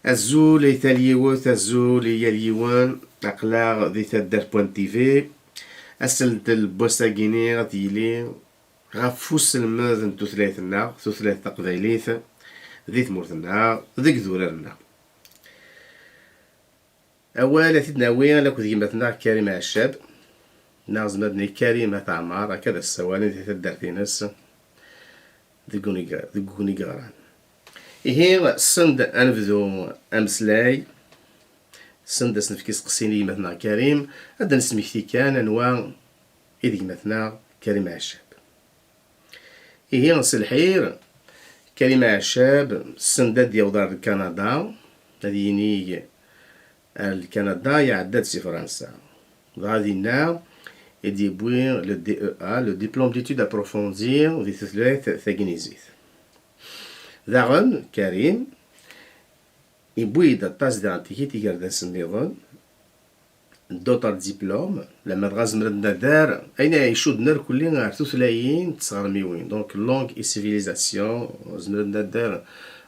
الزول يتاليوت الزول ياليوان أقلاغ ذي تدر بوان تيفي أسل دل بوستاقيني غديلي غفوس الماذن توثلاثنا توثلاث تقبايليث ذي ثمورتنا ذي كذورنا أولا تدنا وين لك ذيمتنا كريمة الشاب نازم ابني كريمة عمار هكذا السوالي ذي تدر في ناس ذي قوني قاران إيه سند أنفذو أمسلاي سند سنفكيس قصيني مثنا كريم هذا نسميكتي كان أنواع إذي مثنا كريم عشاب إيه نسلحير كريم عشاب سند ديال دار كندا هذه يني الكندا يعدد سي فرنسا غادي نا يديبوي لو دي او لو ديبلوم ديتود ابروفوندير في ثلاث ثاكينيزيت داغن كريم يبوي دا طاس دا انتيكيتي كارداس النظام دوطر ديبلوم لما تغاز مردنا دار اين يشود نار كلي غير ثلاثين تسغرميوين دونك لونغ اي سيفيليزاسيون زمردنا دار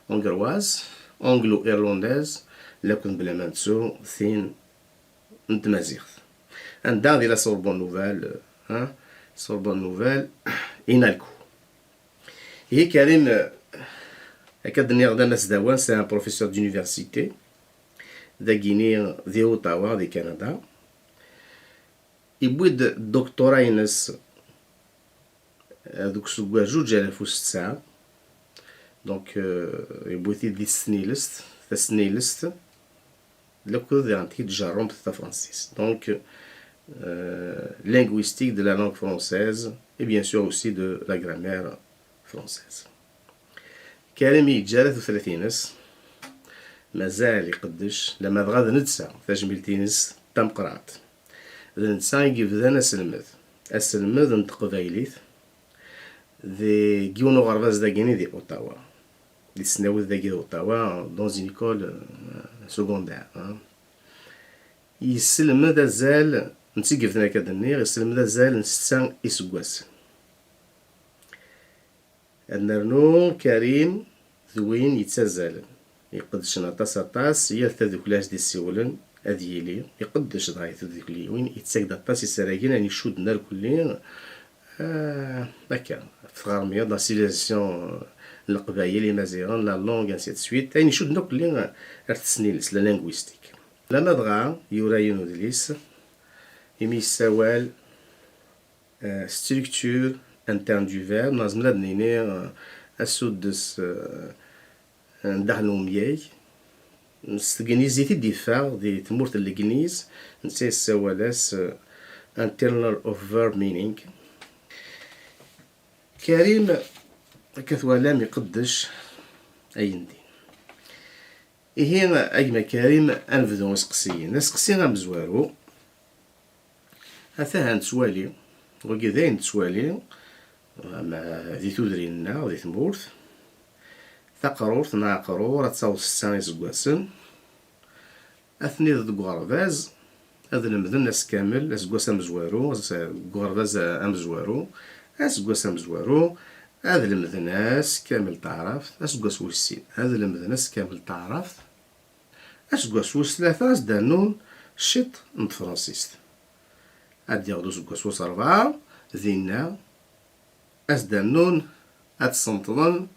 اونغرواز اونغلو ايرلنداز لكن بلا ما نسو ثين نتمازيغ عندها دي لا سوربون نوفال سوربون نوفال ينالكو هي كريم هكا غدا ناس داوان سي ان بروفيسور دونيفرسيتي دا غيني دي اوتاوا دي كندا يبويد الدكتوراه ينس دوك سوا 2006 دونك يبويتي دي سنيلست سنيلست لكو دي انتي تجارهم تاع فرانسيس دونك linguistique de la langue française et bien sûr aussi de la grammaire française. كريم يتجارة 30 مازال يقدش لما بغا نتسا تجميلتينس تم قرات نتسا يبدا اسلمذ نتقبايليت ذي كيونو غرفاز داكيني دي اوتاوا دي سناوذ داكي اوتاوا دون زين ايكول سكوندير يسلم دازال نتي قفتنا كدني يسلم دازال نستان يسكواس النرنو كريم ذوين يتسازل يقدش نطاس طاس يرث ذوكلاش دي السيولن أذيلي يقدش ضايث ذوكلي وين يتساقد طاس يسراقين يعني يشود نار كلين هكا فغارمية لا سيليزاسيون القبايل مازيغان لا لونغ انسي سويت يعني يشود نار كلين ارتسنيلس لا لينغويستيك لما دغا يوراينو دليس يمي السوال ستركتور interne du verbe نازم لاد نيني السودس ندهنو مياي نستغنيزيتي دي فار دي تمورت الجنيز نسي السوالاس internal of verb meaning كريم كثوالام يقدش ايندي إيه أجمع كريم أنفذو نسقسيين نسقسينا مزوارو هثاها نتسوالي وكذا نتسوالي مع ذي تودرينا وذي ثمورث ثقرورث ناقرور تصاوص الساني سكواسن أثني ذو غرفاز هذا المذن ناس كامل أسكواس أمزوارو غرفاز أمزوارو أسكواس أمزوارو هذا المذن ناس كامل تعرف أسكواس وسين هذا المذن ناس كامل تعرف أسكواس وثلاثة أسدانون شط نت فرانسيست هاد ياخدو سكواس وس ربعة ذينا أسدانون أتسنطضن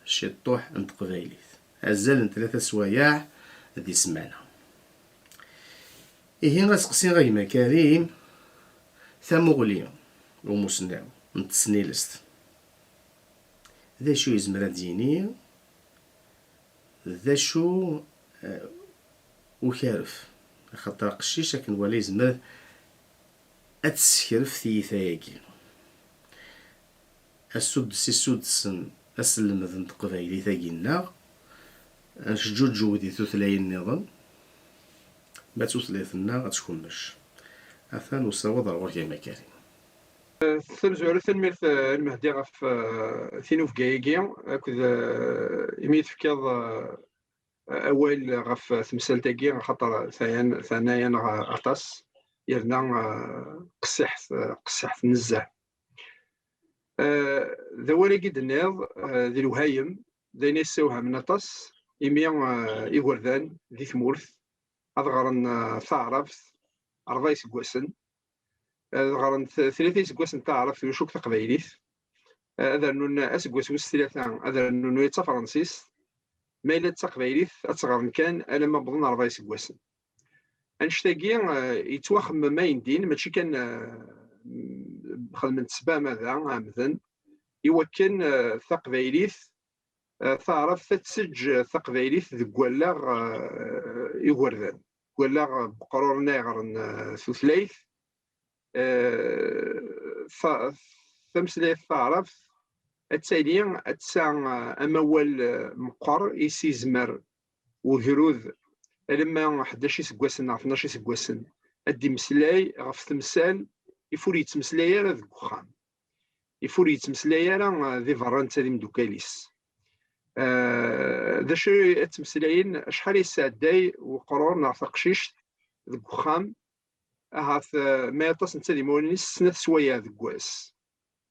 شطوح نت قبايليت أزال ثلاثة سوايع ذي سمانة إيه غاسقسين غيما كريم ثمغلية ومسناو نتسنيلست ذا شو يزمر ديني ذا شو وكارف خاطر قشيش كان ولا يزمر أتسكرف ثيثاكي السدس السدسن أسلم ذن تقبايلي ثاقينا نشجوج جودي ثلاثي النظام ما تثلاثنا غتكون مش أثان وصوض الغرية مكاري ثمزورو ثنميرت المهدي غف ثينوف كايكي أكد يميت فكاض أول غف ثمسالتاكي خاطر ثانيا غطاس يرنا قسحت نزه ذا ولي قد الناض ذي الوهايم ذي نسوها من أطاس إيمي إيغوردان ذي ثمورث أضغرن ثعرفت 4 يسقواسن غرن 3 يسقواسن تعرف وشوك تقبايليت هذا نون أسقواس وستلاثة هذا نون يتا فرنسيس ما إلا تقبايليت أتغرن كان ألما بضن 4 يسقواسن أنشتاقي يتوخم ما يندين ماشي كان خدمة سبا ماذا عمدا يوكن ثقبايليت تعرف تسج ثقبايليت ذك ولاغ يغوردان ولاغ بقرور ناغرن ثلاث ثمسلاث تعرف التالي أتسع أموال مقر يسيزمر وهروذ لما 11 سكواسن 12 سكواسن أدي مسلاي غف تمثال يفور يتمسلاي راه ذك وخام يفور يتمسلاي راه ذي فران تالي مدوكاليس ذا شي تمسلاين شحال يسعداي وقرور نعرف تقشيش ذك وخام هاث ما يطاس نتا دي مولينيس سنة سوايا ذك واس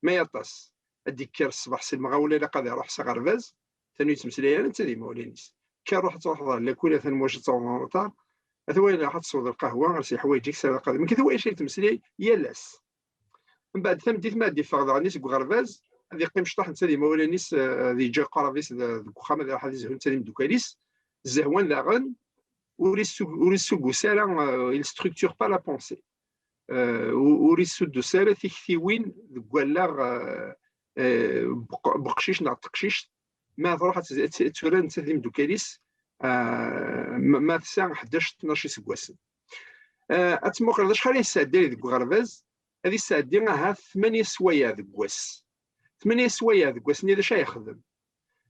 ما يطاس أدي كير الصباح سي المغاولة إلا قاد يروح سغرفاز ثاني يتمسلاي نتا دي مولينيس كروح تروح لكل ثاني موجه تصور طار اثوي راح تصود القهوه غير شي حوايج ساعه قادم كي ثوي شي تمسلي يالاس من بعد ثم ديت ما دي فغدا نيس غرفاز هذه قيم شطح نتا مولانيس ذي جا قرافيس الكخامه ذي راح يزهون تاني دوكاليس الزهوان لاغن وريسو غوسالا il structure pas la pensée وريسو دوسالا تيكثيوين كوالاغ بقشيش نعطي تقشيش ما تروح توران تسلم دوكاليس ما تسع 11 12 سكواسن اتموقر شحال يسعدي ذك غرباز هذه الساعه ها 8 سوايع ذك واس 8 سوايع ذك واس ني اش يخدم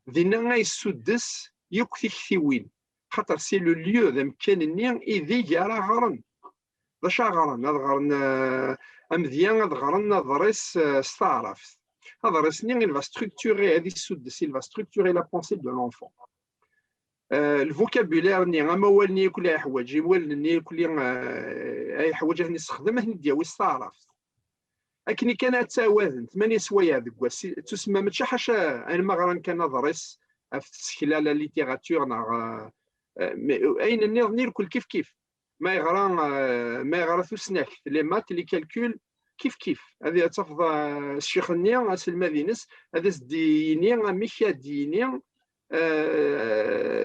دينا غيسدس يكثي كثيوين خاطر سي لو ليو ذا مكانني اذي راه غرن واش غرن هذا غرن امذيان هذا غرن ضريس استعرف هذا رسني il va structurer هذه السدس il va structurer la pensée de l'enfant الفوكابولير ني اموال ني كل حوايج يمول ني كل اي حوايج نستخدم هني ديال استعرف لكن كان تاوازن 8 سوايع ذك واس تسمى ماشي حاشا انا ما غران كان ضريس في خلال ليتيراتور اين نير كل كيف ما يغرى ثسناك لي مات لي كالكول كيف هذه تفض الشيخ النيا المدينس هذا ديني ميكا ديني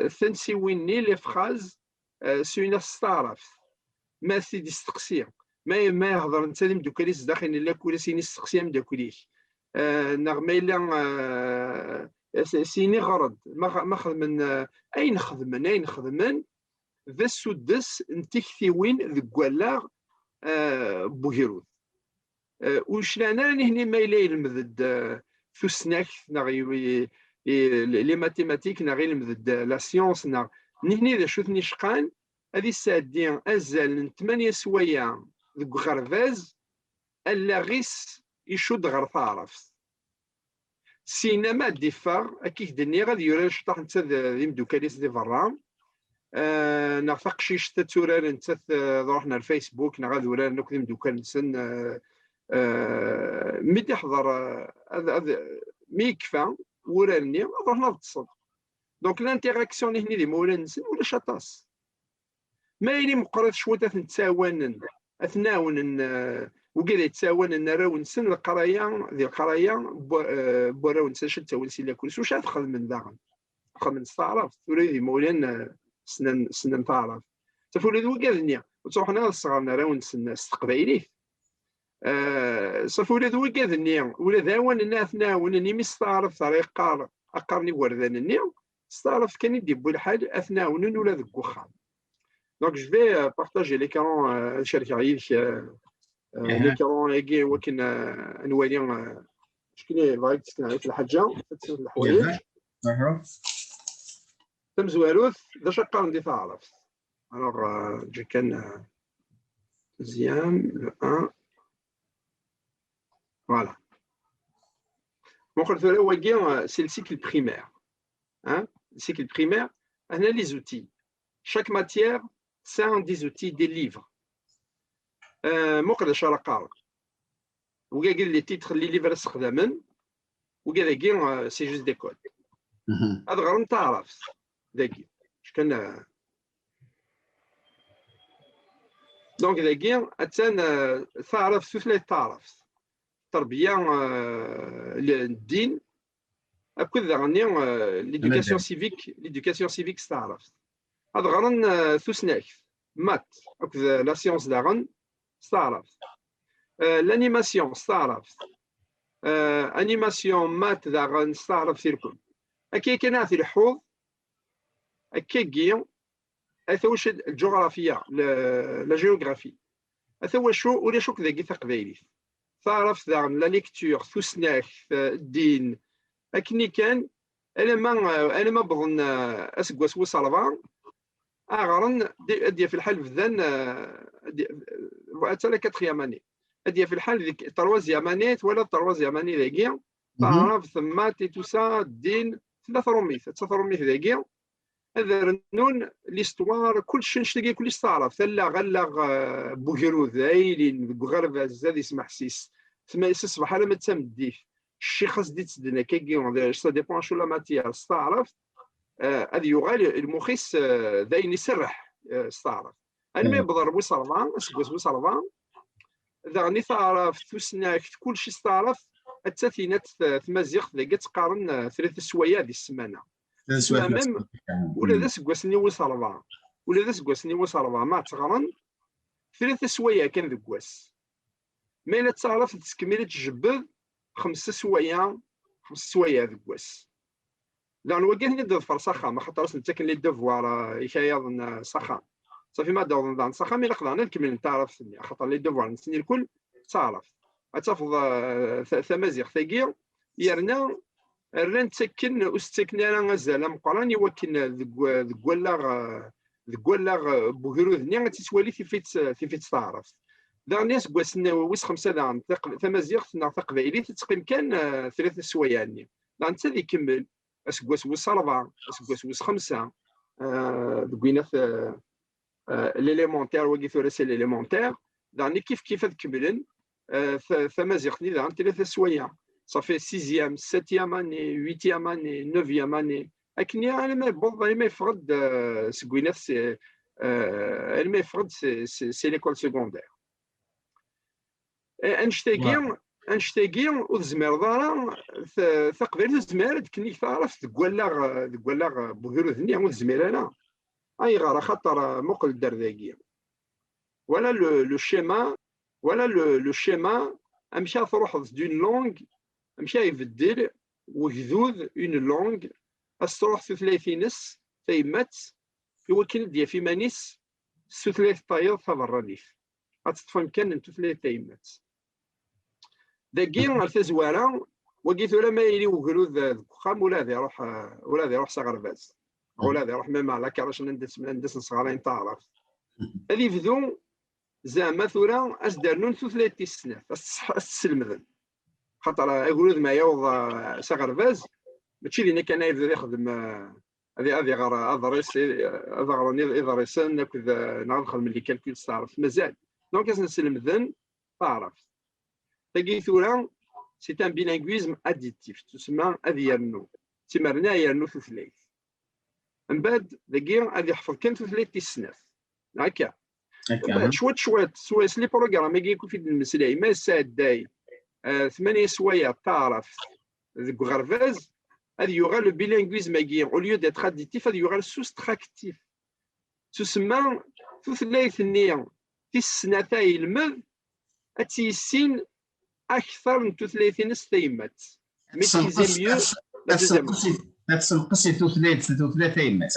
ثنسي ويني لي فراز سوينا استعرف ما سيدي استقسي ما يهضر انت مدوكاليس داخل الا كل سيني استقسي مدوكليش نغمه الا سيني غرض ما خدمن اين خدمن ذا السدس نتكثيوين ذك ولاغ بوهيروث وش لنا هنا ما إلا يلمذ ثسناك نغي لي ماتيماتيك نغي يلمذ لا سيونس نهني ذا شوثني شقان هذه الساعة أزال 8 سوايع ذك غرفاز ألا غيس يشد غير تعرف سينما ديفار أكيد دنيا غادي يوري شطح نتا ذي مدوكاليس دي فرام نغفقشيش تتورار نتا روحنا الفيسبوك نغادي ورا نكذب دوكال نسن مي تحضر هذا مي يكفى وراني روحنا نتصل دونك لانتيراكسيون هنا دي مولا نسن ولا شطاس ما يلي مقرات شويه نتساوان اثناون وكذا يتساوان نراو نسن القرايه ذي القرايه براو نسن شتا تاونسي لا كلش واش تخدم من داغن خدم نستعرف تولي مولا سنن تعرف تفولي ذو كذنيا وتروحنا الصغار نراو نسن استقبايليه صافي ذو كذنيا ولا ذاون الناس ناون مستعرف طريقه اقرني وردان النيا استعرف كان يدي بالحال اثناون ولا ذك وخام دونك جو في بارطاجي ليكرون نشارك عليك ليكرون يجي ولكن نوالي شكون بغيت تسكن الحاجه الحوايج تم زواروث ذا شقار ندي تعرف الوغ جي كان مزيان لو 1 فوالا ممكن هو كاع سي السيكل بريمير السيكل بريمير هنا لي زوتي chaque matière c'est des outils des livres مقدش راه قارق وكاع لي تيتر لي ليفر استخدامن وكاع سي جوست دي كود هذا غير تعرف ذاكي كان دونك ذاكي أتان تعرف ثلاث تعرف التربية الدين أكد غني ليدوكاسيون سيفيك تعرف هذا غرن ثوسناك مات أكد لا سيونس داغن تعرف l'animation تعرف انيماسيون مات داغن تعرف سيركم أكي كنا في الحوض أكي أثوش الجغرافيا لا جيوغرافي أثوش ولا شوك ذاكي تقبايلي تعرف داغن لا ليكتور ثوسناك الدين أكني كان أنا ما بظن أسقوس وصلبان أغرن أدي في الحال بذن أتلا كاتخيام أني أدي في الحال ذيك تروازيام أنيت ولا تروازيام أني ذاكي تعرف ثماتي توسا الدين ثلاث رميث ذاكي هذا رنون ليستوار كل شيء نشتكي كل شيء تعرف ثلا غلغ بوغيروذ عيلين بغرب زاد يسمح سيس ثم يصبح على ما تمديه الشيء خاص دي تسدنا كي سا ديبون شو لا ماتيير تعرف هذا يغال المخيس ذاين يسرح تعرف انا ما بضربو صرفان اسكوس بصرفان ذا تعرف تسناك كل شيء تعرف التثينات تمازيغ ذا تقارن ثلاث سوايع ديال السمانه ولا ذا سكواسني وصرفان ولا ذا سكواسني وصرفان ما تغرن ثلاث سوايع كان ذكواس ما لا تعرف تكمل تجبد خمس سوايع ذكواس لأن وجهني ضد فرصخة ما خاطرش نتاكل لي ديفوار يكايض صخام صافي ما داوض عن صخام إلا قدرنا نكمل تعرف خاطر لي ديفوار نسني الكل تعرف أتفض ثمازيغ ثقيل يرنا ران تسكن أستكنا راه غزال مقران يوكن ذكوالاغ بوغيروذ نيا تسوالي في فيت تعرف دا الناس كواسنا ويس خمسة دا ثمازيغ تقبايلي تتقيم كان ثلاثة سوايع يعني دا انت ذي كمل اسكواس ويس 4 اسكواس ويس 5 دوينا في ليليمونتير وكي ثلاثة ليليمونتير داني كيف تكملن ثمازيغني دا ثلاثة سوايع صافي 6 7 اني 8 اني 9 اني اكني انا ما بوض ما يفرض سكوينا سي ما يفرض سي ليكول سيكوندير انشتاقي وزمير دارا تقبل زمير كني تعرف تقول بوهيرو ثني عمود زمير انا اي غير خاطر مقل الدرداقيه ولا لو شيما امشي تروح دون لونغ امشي يبدل وجذوذ اون لونغ تروح في 30 تيمات يمكن ديال في مانيس ثلاث طايض تبرنيف غتفهم كان انت ثلاث تيمات داكي غير تزواره وقيت ولا ما يلي وكلو الخام ولا ذي يروح سغرباز ولا ذي يروح ميم على كراش ندس صغارين تعرف هذه فدو زعما ثورا اش دارنون ثلاث السنات السلمذن خاطر يقولوا ما يوض سغرباز ماشي اللي كان يبدا يخدم هذه غير ادريس غير ادريسن كذا ندخل ملي كالكول تعرف مازال دونك نسلمذن تعرف تاكي ثورا سي ان بيلانغويزم اديتيف تسمى اديرنو تمرنا يرنو ثلاث من بعد داكي غادي يحفظ كان ثلاث السنات هكا شويت سوايس لي بروغرام يكون في المسلاي ما ساد داي 8 سوايع تعرف ذوك غرفاز هذه يوغا لو بيلانغويزم كي او ليو ديتر اديتيف هذه يوغا سوستراكتيف تسمى ثلاث النية في السنتين المذ اتيسين اكثر من 30 ستيمات ميتيزي ميو تنقصي ثلاث ايمات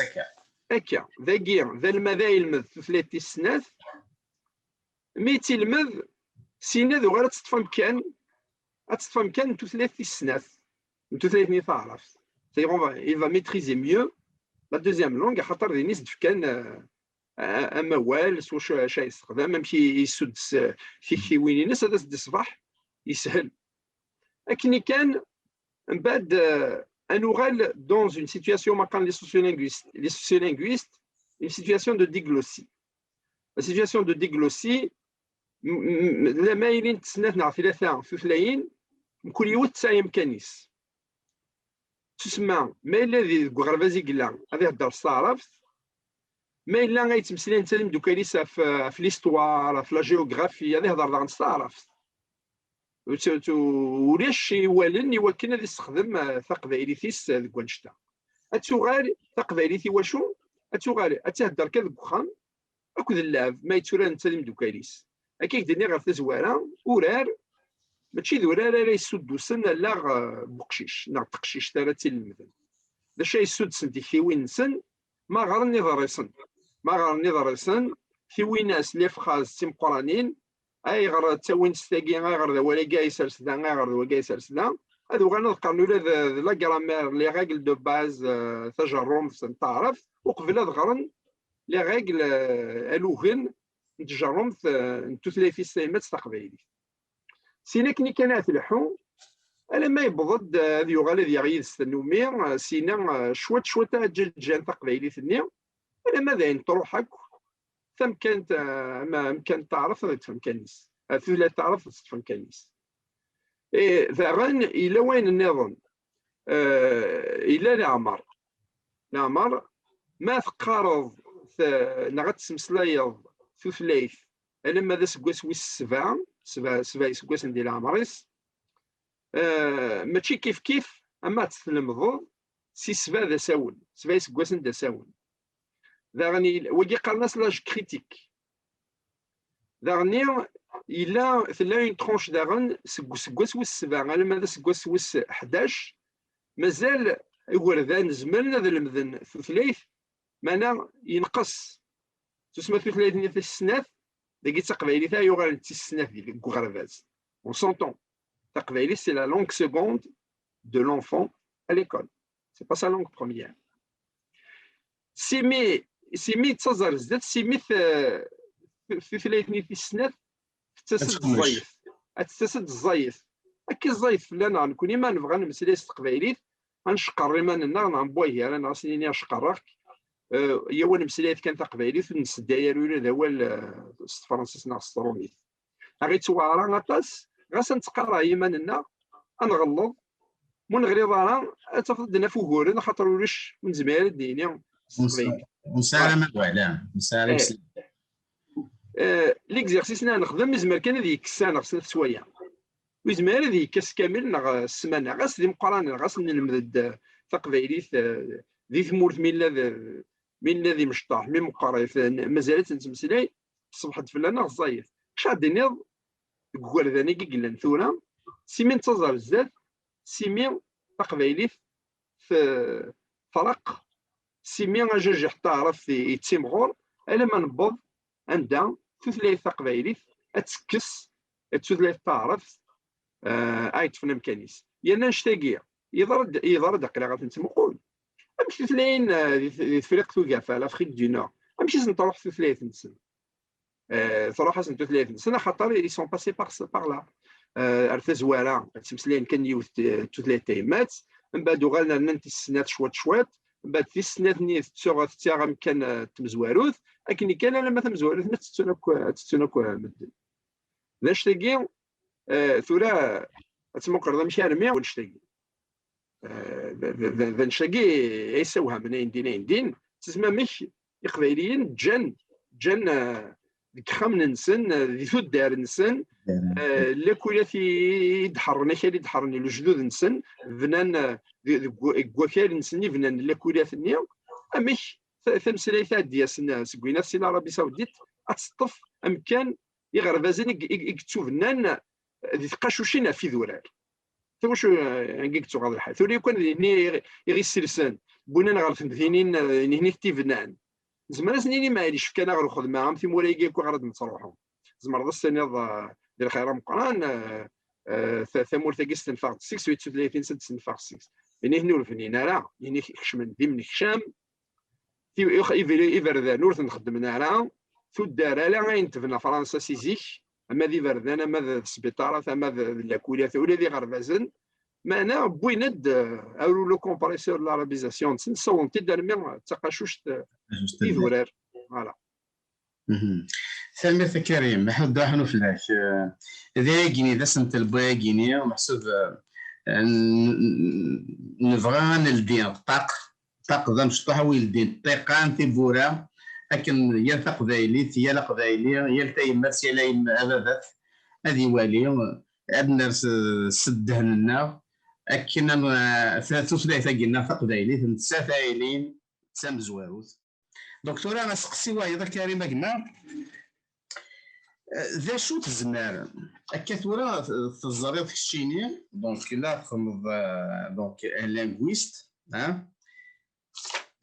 هكا ذاكي ذا المذايل المذ ثلاث السنات ميتي المذ سينا ذو غير تطفى مكان ثلاث السنات ثلاث تعرف il va maîtriser mieux la deuxième langue خاطر ذي نيس كان اموال سو شي يستخدم ماشي يسد في وين الناس هذا الصباح يسهل لكن كان من بعد انوغال dans une situation ما كان les sociolinguistes une situation de diglossie la situation de diglossie لا مايلين تسنات نعرف ثلاثه ثلاثين كل يوم 9 امكانيس تسمى ما الا ذي غرفازي قلا غادي يهضر الصرف، ما الا غيتمثل انت المدوكاليس في ليستوار في لا جيوغرافي غادي يهضر عن الصرف. ولاش شي والن يمكن غادي يستخدم تقبايليتيس ذك وانشتا اتوغال تقبايليتي واشو اتوغال اتهدر كذا بخام اكد اللعب ما يتورا انت المدوكاليس هكاك ديني غير تزوارا ورار ماشي ذورا لا يسدو سن لا بقشيش نا تقشيش تراتي المثل دا شي يسد سن وين سن ما غرني ضريسن ما غرني ضريسن في ويناس لي فخاز تيم قرانين اي غير تاوين ستاكي غير ولا كاي سرسدا غير ولا كاي سرسدا هادو غنذكروا لا غرامير لي ريغل دو باز تجرم تعرف وقبل غرن لي ريغل الوهن تجرم تثلي في السيمات تقبايلي سينا كني كانت الحو الا ما يبضد هذا يغال ذي غيد النومي سينا شوات جان تقبايلي ثني الا ما ذاين تروحك ثم كانت ما امكن تعرف تفهم كنيس لا تعرف تفهم كنيس ذا غن الى وين النظام الى العمر ما تقارض نغت سمسلايض ثلاث الا ما ذا سكواس ويس سبع سكواس ندير العمريس ماشي كيف اما تتلمض سي سبع ذا ساون سبع سكواس ذا ساون ذا غني وكي قال ناس لاج كريتيك ذا غني الا ثلا اون ترونش داغن سكواس ويس سبع الا ما ذا سكواس ويس 11 مازال يوردان زمن هذا المذن ثلاث مانا ينقص تسمى ثلاث في السنات داكي تقبايلي تا يوغال السنات ديال كوغرفاز اون سونطون تقبايلي سي لا لونغ سيكوند دو لونفون à l'école c'est pas sa langue première سيمي تصزر زدت سيمي في ثلاثني في السنات تسد الزايف تسد الزايف هكا الزايف لا نكوني ما نبغى نمسلي تقبايلي غنشقر ريمان غنبويه انا سنيني نشقرك يا وانا مسليت كان تقبايلي في نص الداير ولا هذا هو الفرنسيس نا الصروميت غي توارا غطاس غاس نتقرا يماننا نغلظ من غريض راه تفضلنا فوغور خاطر وليش من زمان الدنيا مسالمه وعلام مسالمه ليكزيرسيس نخدم زمر كان ديك السنه خصنا شويه وزمر ديك كاس كامل نغ السمانه غاس دي مقران غاس نلمد تقبايلي ذي ثمورت من الذي مشطاح من مقاريف مازالت نتمسلاي صبحت فلانا الزايف شاد نيض كوال ذاني كيقلن ثورا سيمين تزار بزاف سيمين تقبايلي في فرق سيمين جوج حتى عرف يتيمغور الا ما نبض عندها ثلاث تقبايلي اتسكس ثلاث تعرف تفنم كنيس يانا نشتاقي يضر دقيقه غتنتمقول امشي ثلاثين فريق توقف على افريك دو نور امشي نروح في 30 سنه صراحه سنتو 30 سنه خاطر لي سون باسي بار لا عرفت زواره تمسلين كان يوث ثلاث تيمات من بعد غالنا ننتي السنات شوات من بعد في السنات ني تسوغ تاع كان تمزواروث لكن كان لما تمزواروث ما تتسناك مدن باش تلقي ثورا تمقر ماشي ارمي ونشتاقي ذا نشاقي يسوها من عندين تسمى مش إقباليين جن كخمن نسن ذي ثدار نسن لكولاتي يدحرني كالي يدحرني الجدود نسن فنان كوكال نسني فنان لكولات النيو أمش ثمسلاي ثادية سنة سكوينات سي العربية السعودية أتسطف أمكان يغربازين يكتشوف فنان ذي تقاشوشين في ذورال واش نقيتو غادي الحال ثوري كان يغي السلسان بونا نغرف مثينين هني تيفنان زعما سنيني ما عادش كان غير خذ معاهم في مولاي كو غادي نتروحوا زعما هذا السنه ديال خير مقران ثمور تاكيس نفاق 6 38 سنه نفاق 6 يعني هني الفنين راه يعني خشمن ديم هشام في ايفر نورث نخدمنا راه ثو الدار لا غينتفنا فرنسا سيزيك اما ذي فردان اما ذي السبيطارات اما ذي لاكولات ولا ذي غربازن معنا بويند او لو كومبريسور لارابيزاسيون تنسون تدرمي تقاشوش في ذورار فوالا ثمرت كريم محمد داحنو فلاش ذا كيني ذا سنت الباكيني ومحسوب نبغى نلدي طاق ذا مشطح ويلدي طيقان تيبورا لكن يا تقبايليت يا القبايلي يا تيمات يا لا ابابات هذه والي عندنا سدهنا اكن ثلاث ثلاثه قلنا تقبايليت نتسافايلين تسامزواروت دكتور انا سقسي وايضا كريمه قلنا ذا شو تزمار كثورة تزريط الشيني دونك لا تخمض دونك لانغويست ها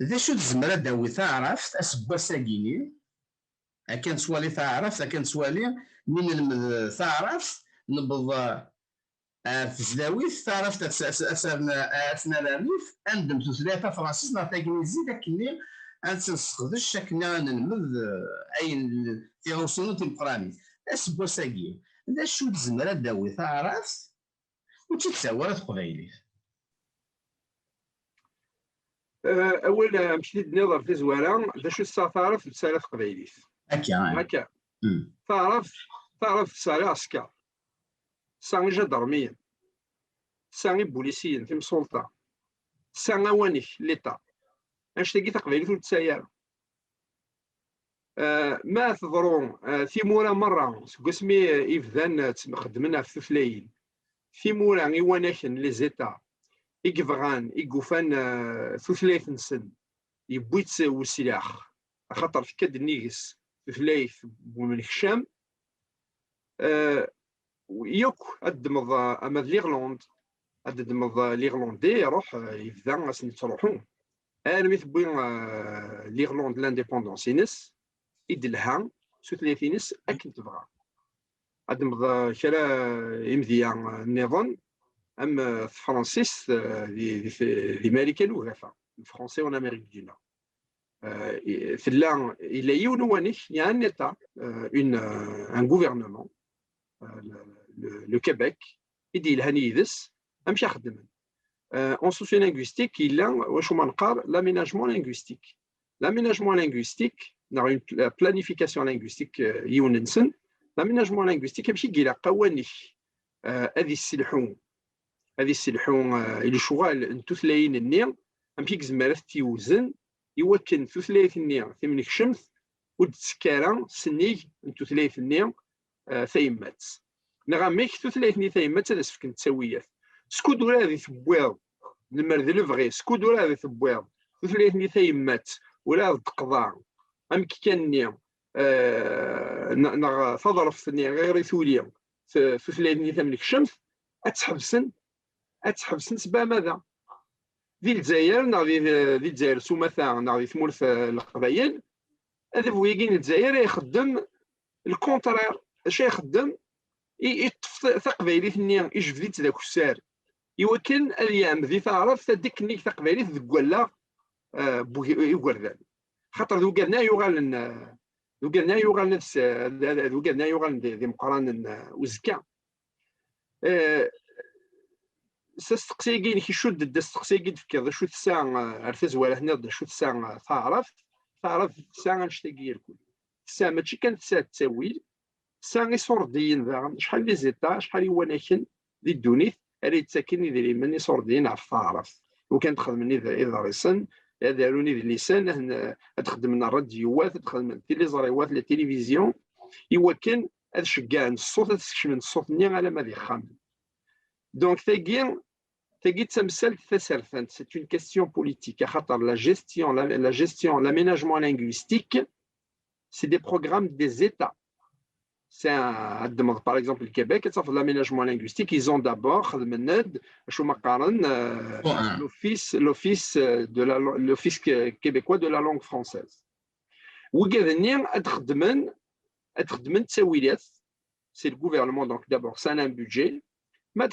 ذا شو تزمر داوي تعرف اسبا ساكيني كان سوالي تعرف كان سوالي من تعرف نبض تزداويت تعرف أثناء الريف عندهم ثلاثة فرنسيس نعطي إنجليزي لكني أنت نستخدش كنا نلمذ أي تيغوصونو تيمقراني أسبو ساقي هذا شو تزمر داوي تعرف وتتساوى تقبايلي أول مشيت نظر في زوارة ذا شو تعرف تسالة تقبايلي هكا تعرف تسالة عسكر سانغي جدرميا سانغي بوليسيين في مسلطة سانغ وانيك ليتا اش تلقي تقبايلي ثلث ساير ما تضرون في مورا مرة سقسمي إفذان خدمنا في ثلاثين في مورا إيواناكن لي زيتا إكفغان إيكوفان ثلاث نسن يبويت وسلاح خاطر في كاد النيغس ثلاث ومن الشام يوك أدمض أما ليغلوند أدمض ليغلوندي يروح يفذا أسن تروحون أنا مثبوين ليغلوند لانديبوندونس ينس إدلها سو ثلاثينس أكن تبغى أدمض كلا يمذيا النظام أم فرانسيس ذي مالكا وغافا الفرنسي وأن أمريك دي نور في اللان إلا يونوانيك يا ان إيتا ان غوفرنمون le Québec يدي لها نيدس امشي خدمن en socio-linguistique il a واش هما نقار l'aménagement linguistique l'aménagement linguistique نا la planification linguistique يوننسن l'aménagement linguistique يمشي كيلا قوانيك هذه السلحون اللي شغال انتثلاين النير امشي كزمارات تيوزن يوكن ثلاث النير ثمنك شمس ودسكارا سنيك انتثلاث النير ثيمات نغاميك ثلاثني ثيمات هذا سفك نتساويات سكودورا هذه ثبويض المرذ الفغي سكودورا هذه ثبويض ثلاثني ثيمات ولا القضاء ام كي كان نير نغ تضرف غير ثوليا ثلاثني ثمنك شمس اتحبسن سبا ماذا ذي الجزائر ذي الجزائر سومثا ذي ثمورث القبائل هذا بويكين الجزائر يخدم الكونترير اش يخدم يطفط تقبايلي ثنيا يجبديت ذاك السار يوكن الايام ذي تعرف ديك نيك تقبايلي ذكولا يوغردان خاطر ذوكرنا يوغال ذي مقران وزكا سستقسيكين كي شد السقسيكين فكذا شو تساع ارتز ولا هنا شو تساع تعرف تساع نشتاقي الكل تساع ماشي كانت تساع التاويل ساعي صورديين ذا شحال لي زيتا شحال يواناكن ذي الدونيث اللي تساكن يدير مني صورديين عرف تعرف وكان تخدمني إذا ريسن داروني ذي اللسان تخدمنا الراديوات تخدم لي زريوات لي تيليفزيون يوكن هذا شكان الصوت تكشف من الصوت نيا على ما ذي خام دونك تاكي تمثل تسرفنت سي اون كيستيون بوليتيك خاطر لا جيستيون l'aménagement linguistique c'est des programmes des États. C'est par exemple le Québec, l'aménagement linguistique, ils ont d'abord l'office québécois de la langue française. C'est le gouvernement, donc d'abord, ça a un budget. Il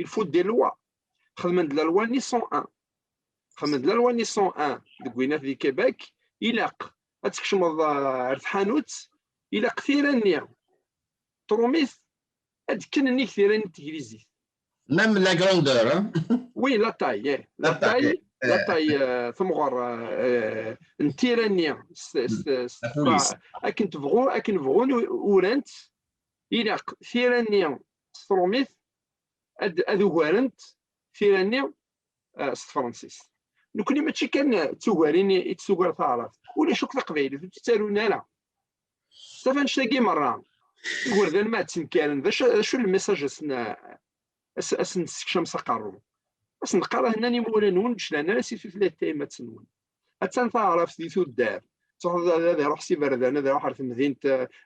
faut des lois. La loi 101. La loi 101 de Guyane du Québec, il a كثيرا تروميث كثيرا تجريزي. Même la grandeur, hein? Oui, la taille. La taille, لا طاي ثمغر نتيرانيا البوليس اكن بغون ورانت الى ثيرانيا ستروميث اذو غارنت ثيرانيا فرانسيس نكوني ماشي كان تسوغارين يتسوغار تعرف ولا شوك تقبايلي تسالونا لا صافي نشتاقي مره الوردان ما تنكالن ذا شو الميساج اسن نسكشم سقارو بس نقرا هناني مولا نون باش لنا راسي في ثلاث تايمات سنون حتى تعرف دي تودار هذا يروح سي بردان هذا يروح في مدينه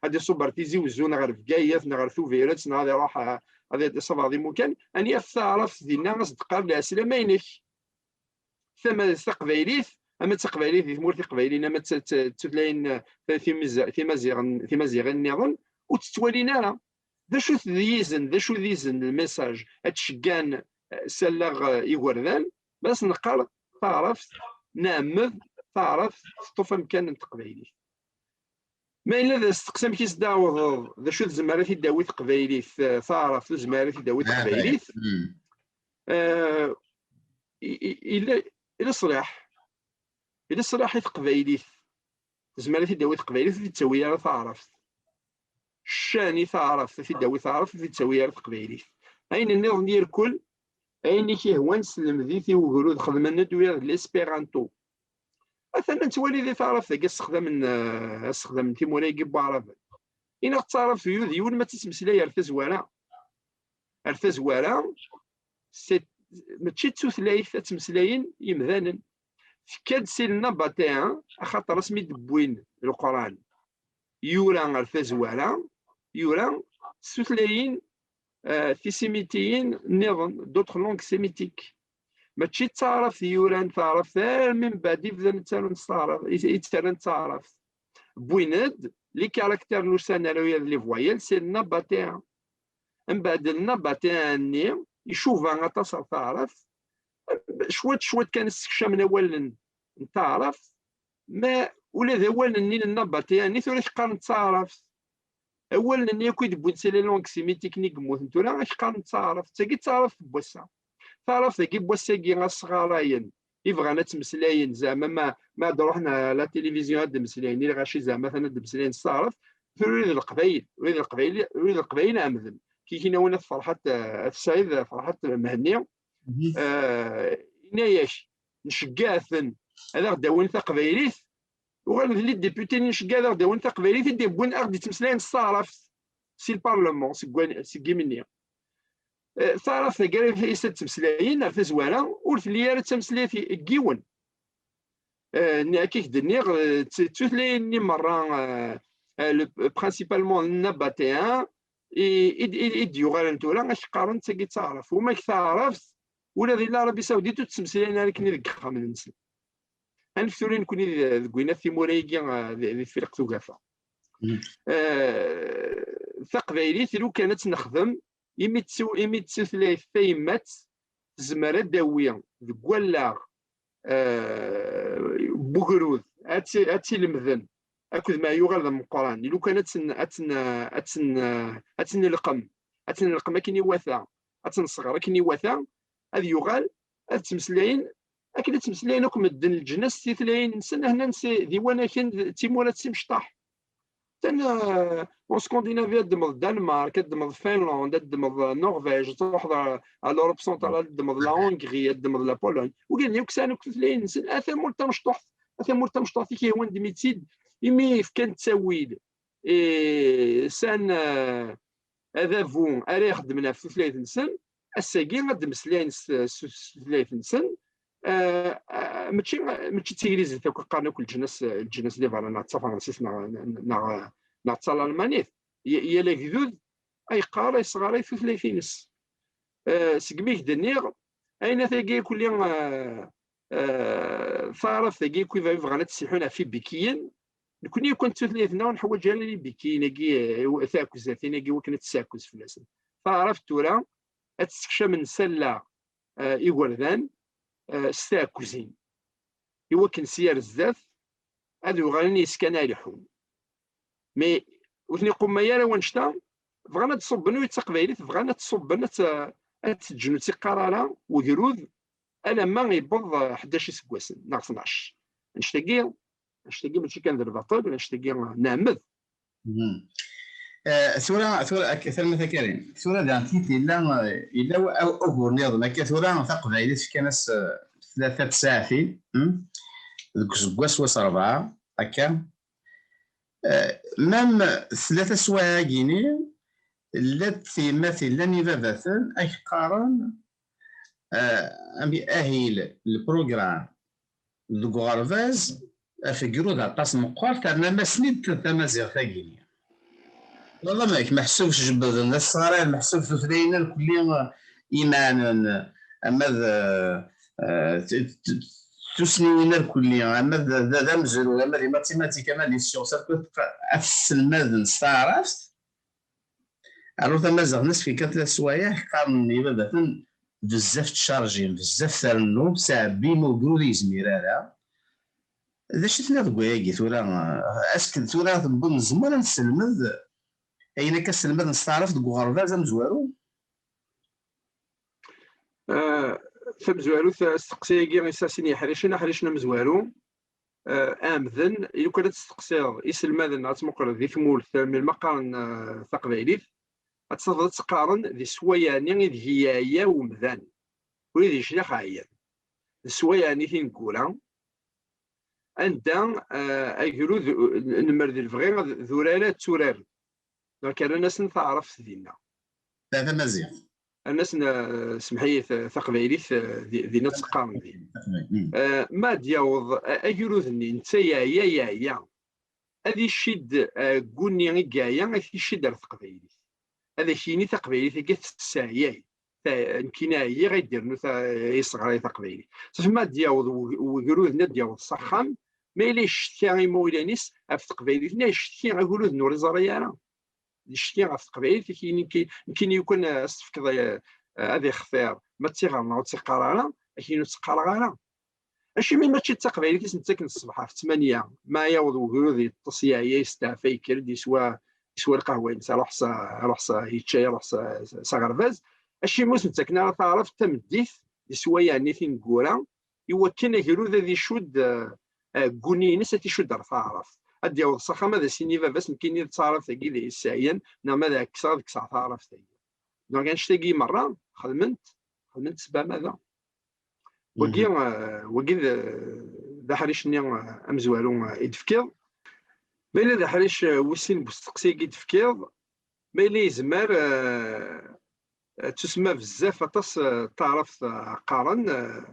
هذه صبر تيزي وزونا غير في جايات غير في فيرتس هذا يروح هذا صبر دي مكان اني تعرف دينا غاز تقار لها سلامه ينك ثم تقبايليت اما تقبايليت في مور تقبايلين اما تتلاين في مزيغ النظام وتتوالينا لا ذا شو ذيزن الميساج هادشكان سلاغ يوردان بس نقال تعرف نعمذ تعرف طوف مكان تقبايلي ما الا ذا استقسام كيس داوض ذا شو زمارات يداوي تقبايلي تعرف زمارات يداوي تقبايلي الى صلاح تقبايلي زمارات يداوي تقبايلي في التسويه تعرف الشاني تعرف في داوي تعرف في التسويه تقبايلي اين النظام ديال الكل اين كيهوان سلم ذيتي وقرود خدمنا دوير الاسبيرانتو مثلا تولي ذي تعرف ذاك استخدام تيموراي بعرف إن تعرف في يود ما تسمسلاي الفزوارة ماشي تثلايث تمسلاين يمذانا فكاد سيلنا باتيان خاطر رسمي دبوين القران يورا الفزوارة يورا تثلاين سيميتيين نظن دوطخ لونغ سيميتيك ماشي تعرف يوران تعرف من بعد يبدا تعرف بويند لي كاركتير نوسان على لي فوايل سي النباتين من بعد النباتين يشوف غطاس تعرف شوات كان السكشة من اولا تعرف ما ولا ذا اولا ني النباتين ني ثوري قارن تعرف اولا ني كويد بوين سي لي لونغ سيمي تكنيك موت نتولا اش قارن تعرف تاكي تعرف بوسا تعرف ذاك بوساكي غصغاراين يبغانا تمسلاين زعما ما روحنا لا تلفزيون هاد المسلاين اللي غاشي زعما مثلا المسلاين تعرف يريد القبايل امذن كي كيناونا فرحه السعيد فرحه مهنيه ناياش نشكاثن هذا غداون قبايليت وغنولي ديبوتي نشكا هذا غداون قبايليت دي بوين اغدي تمسلاين تعرف سي البارلمون سي كيمني تعرف كاع في تمسلاين في زوانه ورثليا تمسلاي في كيون كيك دنيغ تثلاين مره برينسيبالمون النباتيان يديوغال نتولا اش قارن تاكي تعرف وما تعرف ولا ذي العربيه السعوديه تمسلاين عليك ني خام النسل انا فتوري نكون كوينا في مورايكي في القتوقافه ثقبايليت لو كانت نخدم يميتسو ثلاث فايمات زمرة داوية ذكوالاغ بوغروذ هاتي المذن اكد ما يغال من القران لو كانت اتن القم كيني واثا اتن صغار كيني واثا هذا يغال تمسلاين اكيد تمسلاين كم الدن الجنس تثلاين سنه هنا نسي ديوانا كان تيمورات سيمشطاح تانا اسكندنافيا دمض الدنمارك دمض فنلندا دمض النرويج تروح على اوروب سنترال دمض لا هونغري دمض لا بولون وقال لي كسانو كثلين اثم مرتا مشطوح كي هو دميتيد يمي كان تسويد سان هذا فون اري خدمنا في ثلاث سن الساقي غد مسلاين ثلاث سن ماشي تيغريزي تا قارنا كل الجنس ديال فانا فرنسيس نا الالمانيت يا لا كذود اي قاره صغار في 30 نص سكميك دنيغ اين ثاقي كل ثارف ثاقي كيف بغانا تسيحونا في بكين كوني كنت ثلاثنا ونحوج على لي بكين كي ثاكوز ثاني وكنت تساكوز في الاسم فعرفت تورا تستكشى من سلا يوردان ستاكوزين هو كنسيار الزاف هذو غاني يسكن عليهم مي وثني قمايا راه ونشتا بغانا تصبنو يتقبايلي بغانا تصبنا تسجنو تيقرالا وقرود انا ما يبض 11 سكواسن ناغ 12 نشتاقي ماشي كان الباطل ولا نشتاقي نعمد. ثورة كثر مثل كريم ثورة دانتيت إلا أوغور نيضنا كثورة تقبايليت كان 3 ساعتين ذوك زكواس واس 4 هكا مام 3 سوايع كيني لات مثلا نيفافاثن أيقارن أمي أهيل البروغرام ذوك غارفاز أفكرو ذا طاس مقوار تاعنا ما سنيد تمازيغ ثاقيني والله ماك محسوبش جبد الناس الصغار محسوب تفرينا الكلية إيمانا أما تسنينا الكلية أما ذا مزرو أما لي ماتيماتيك أما لي سيونس أفسلماد نستعرفت ألو تمازغ ناس في 3 سوايع قارني بابا بزاف تشارجين بزاف ترنو ساعبين وقرو دي زميرارا ذا شي تناد كواكي ثورا اسكن ثورا تنظن زمر نسلمد اين كنسلمد نستعرف دك غرباز مزوارو فمزوارو تستقسي كي ساسيني حريشنا مزوارو امذن إلا كنت تستقسي يسلمد نعتمقر ذي ثمول من المقارن ثقبيليت تصدر تقارن ذي سوياني ذي هي ومذان وليدي شلاخ عيان سوياني تنقولا عندها ايقولوا نمر ذي الفغير ذورالات تورار دونك انا الناس تعرف دينا هذا مزيان الناس سمحي ثقبيليت ذينا تقارن ذي ما دياوض ايقولوا ذني نتا يا هذه الشد قولني غيكايا هذه الشد على ثقبيليت هذا شيني ثقبيليت كاع الساياي يمكن هي غيدير يصغر ثقبيلي صافي ما دياوض وقرودنا دياوض الصخام ما إلا يشتي مولانيس في تقبيليتنا يشتي غيقولوا نوري زريانه يشتي في تقبيليت يمكن يكون استفكض هذا خفير ما تيغرنا وتيقرانا كاين تقرانا ماشي ماشي تقبيليت نتاكن الصباح في 8 ما ياوض وقرود التصيا يستعفى يكرد يسوى القهوه ينسى روح يتشاي روح صغرباز اشي موس نتاكنا تعرف تمديث يسوى يعني فين كورا يوكلنا هيرو ذا ذي شود كوني نسا تيشود تعرف ادي او الصخه ماذا سينيفا بس يمكن تعرف تاكي ذي الساعيا نعم هذا كسر تعرف تاكي دونك نشتاقي مره خدمت سبا ماذا وكي ذا حريشني امزوالو يدفكر بين ذا حريش وسين بستقسي يدفكر ما إلا يزمر تسمى بزاف اطاس تعرف قارن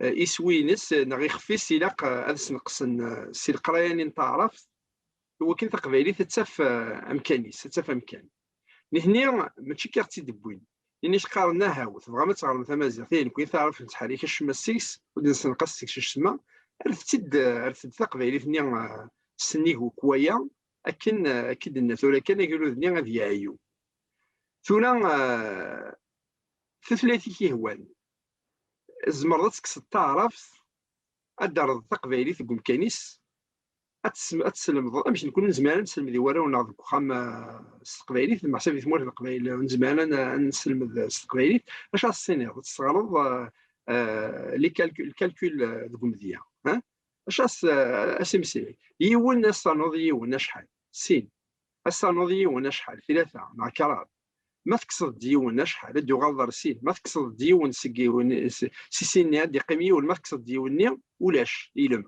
يسوينس نغي خفيس يلاق هذا نقصن سي القراياني تعرف هو كاين تقبايلي تتساف امكاني نهني ماشي كارتي دبوين يعني قارنا هاوت تبغى ما تغرم تمازيغ ثاني كون تعرف تحالي كاش السيكس ودنس نقص شسما عرفت تقبايلي ثاني سنيه كوايا اكن اكيد الناس كان يقولوا ذني غادي يعيو ثونا ثلاثي كيهوان الزمرض تكس تعرف الدار التقبيلي في كنيس اتسلم باش نكون زمان نسلم ذي ورا وناض خام التقبيلي في حسابي ثمور التقبيل زمان انا نسلم التقبيلي اش السينير تستغرض لي الكالكول ذوك مزيان ها اش اسمسي يون الصنوض يون شحال سين الصنوض يون شحال 3 مع كراد ما تقصد ديون شحال دو غلظر سين ما تقصد ديون سكيون سين هادي قيميون ما تقصد ديوني ولاش يلم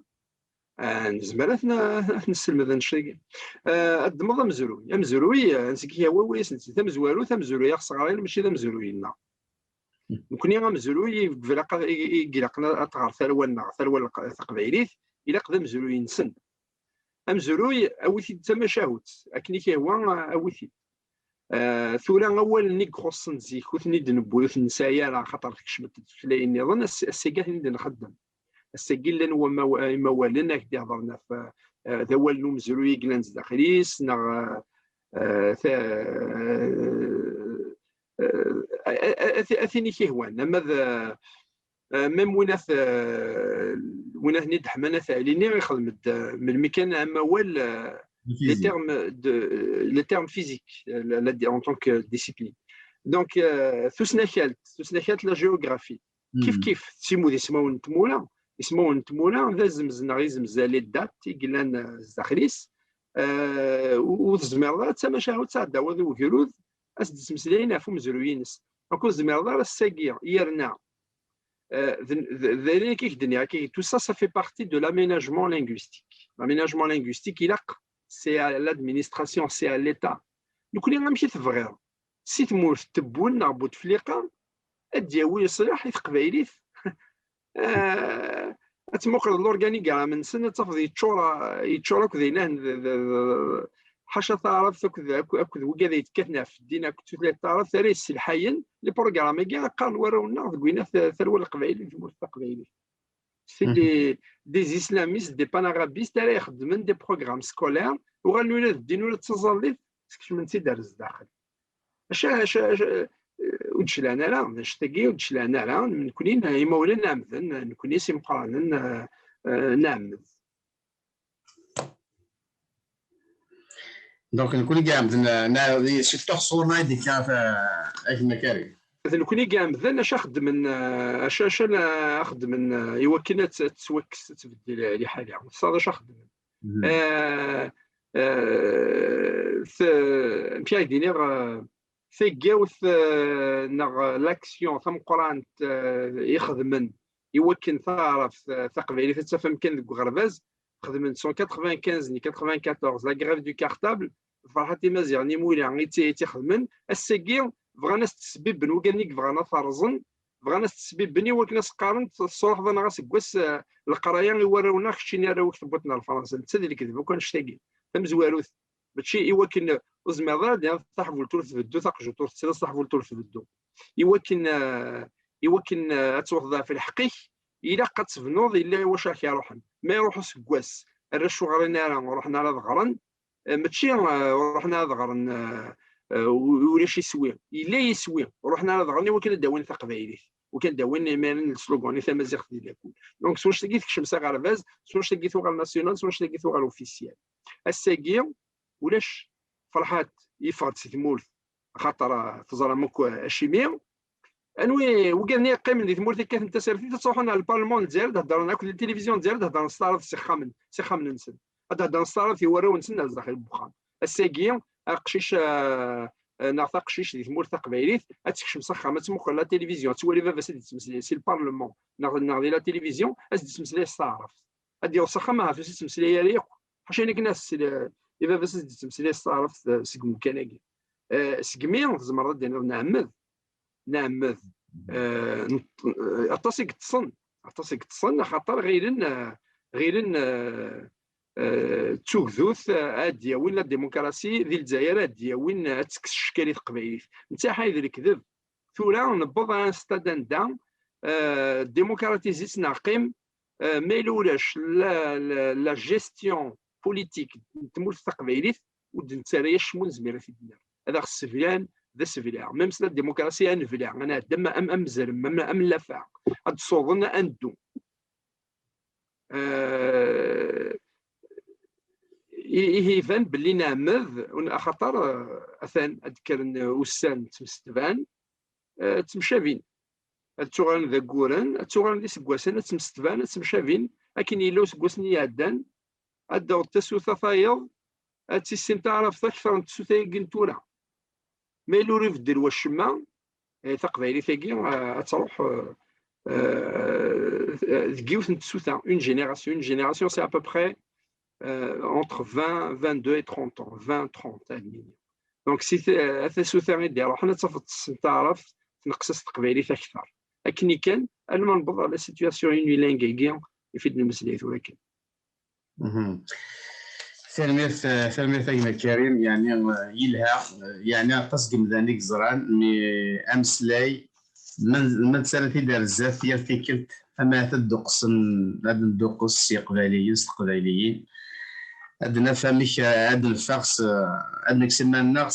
نزمرتنا نسلم هذا الشيء الدمض مزروي نسكي هو ويس نتا مزوالو مزروي صغار ماشي ذا مزروينا ممكن يا مزروي فلاقه يقلقنا اطغار ثروه تقبيليت الى قدام مزروي نسن مزروي اويتي تما شاهوت اكني كي هو اويتي ثورا اول نيك خصن زيك وثني دنبو نسايا على خاطر كشمت تلاقي نظن السيكات اللي نخدم السجل لان هو موالنا كي هضرنا في ذا نو مزروي كلانز داخليس نا اثني كيهوان ماذا ميم وين ند حمانه ثاليني يخدم من المكان موال les termes physiques en tant que discipline. Donc, ثسنا كالت لا جيوغرافي كيف تيمو يسمو نتمولا ذا زمزنا غير زمزالي الدات تيقلان الزاخريس وزمير تا شاهو تعدى وذي وكيروذ أسد سمسلين عفو مزروينس أكون زمير ذا الساقية يرنا ذلك الدنيا tout ça ça fait partie de l'aménagement linguistique c'est à l'administration c'est à l'état دوك اللي غنمشي تفغير سي تمول تبون نعبو تفليقه ادياوي صلاح يتقبايليت اتموقر الاورغانيك كاع من سنه تفضي يتشورا كذينه حاشا تعرف اكد وكذا يتكتنا في الدين كنت تعرف ريس الحين لي بروغرامي كاع قال ورونا دوينا ثروه القبائل في القبائل سي دي اسلاميست دي بانارابيست راه يخدمن دي بروغرام سكولير وغنولي الدين ولا تصلي من تيدرز داخل اش ودشلانا لا نشتكي ودشلانا لا نكونين يمولا نعمذن نكوني سي مقارنن نعمذ دونك نكوني كاع مثلا شي تخصونا ديك اش مكاري نكوني كاع مثلا اش خدم اش اخدم يوكلنا تسوكس تبدل لي حاجه صاد اش خدم مشي دينير ثقاوث نغ لاكسيون ثم قران يخدمن يوكن تعرف ثقبيلي تفهم كان ذوك غرباز خدمن 195 ني 94 لا غريف دو كارطابل فرحتي مزيان مولي تيخدمن الساكي بغانا تسبب بن وكانيك بغانا فرزن بغانا تسبب بني وكنا سقارن الصراحه ضنا غاس كواس القرايه يورونا خشينا راه كتبتنا الفرنسا انت اللي كذب وكان شتاقي فمزواروث ماشي يوكن وزميضه ديال صاحب التورث بدو ثقجو تورث سير صاحب التورث بدو يوكن اتوضع في الحقيق الا قد تفنوض الا واش راك يروحن ما يروحوا سكواس الرشو غرينا رحنا على ظهرن ماشي رحنا على ظهرن ولا شي يسوي الا يسوي رحنا على ظهرني وكان داوين ثقبايلي وكان داوين مان السلوغوني ثما زيخ ديال كل دونك سواش تلقيت كشمسه غرباز سواش تلقيتو غير ناسيونال سواش تلقيتو غير اوفيسيال الساقيه ولاش فرحات يفرد سي ثمولث خاطر تزرمك الشيمية انوي وكان قيم اللي ثمولث كانت انت سيرتي تصوحنا على البرلمان ديال تهضر لنا كل التلفزيون ديال تهضر نستعرض سي خامن نسن تهضر نستعرض يوراو نسن داخل البخان الساقيه قشيش نعطى قشيش اللي ثمولث قبايليت اتكش مسخه ما تموك لا تلفزيون تولي بابا سي البرلمان ناضي لا تلفزيون تمسلي استعرف ادي وسخه ما عرفتش تمسلي ريق حاشا انك ناس إذا بس تمثيلية صارف سقم كناكي سقمي زمرة دينا نعمذ أتصيق تصن خاطر غيرن توكذوث أديا وين الديمقراطية ذي الجزائر أديا وين تكس الشكالي تقبايليت نتا حايد الكذب ثورة نبض عن ستادان دام ديمقراطيزيس ناقيم ما يلولاش لا جيستيون بوليتيك تمولث تقبايليت ودنتاريا شمون زميره في الدنيا هذا خص فلان ذا سفلان ميم سلا الديمقراطيه نفلع انا دم ام زرم ام لافع هاد صوضنا اندو يفان باللي نعمذ خاطر اثان اذكر وسان تمستبان تمشافين التوغان ذا كوران التوغان دي سكواسان تمستبان تمشافين لكن يلو سكواسني يعدان الدور التسوثة فايض السيستم تعرف أكثر من تسوثة يقنتورا ما يلوري في الدير والشمع تقبايلي ثاقي تروح ذكيوث نتسوثة une génération c'est à peu près entre 20, 22 et 30 ans 20, 30 donc si تسوثة غير روحنا تعرف تنقص تقبايلي أكثر لكن كان أنا نبض على سيتياسيون ينويلانكي يفيدنا المسليات ولكن ثلميث أيما كريم يعني يلها يعني قصد ذلك زران مي أمسلاي من سنتي دار الزاف ديال فيكلت أما تدقص قباليين عندنا فميك هاد الفرس عندك سمانا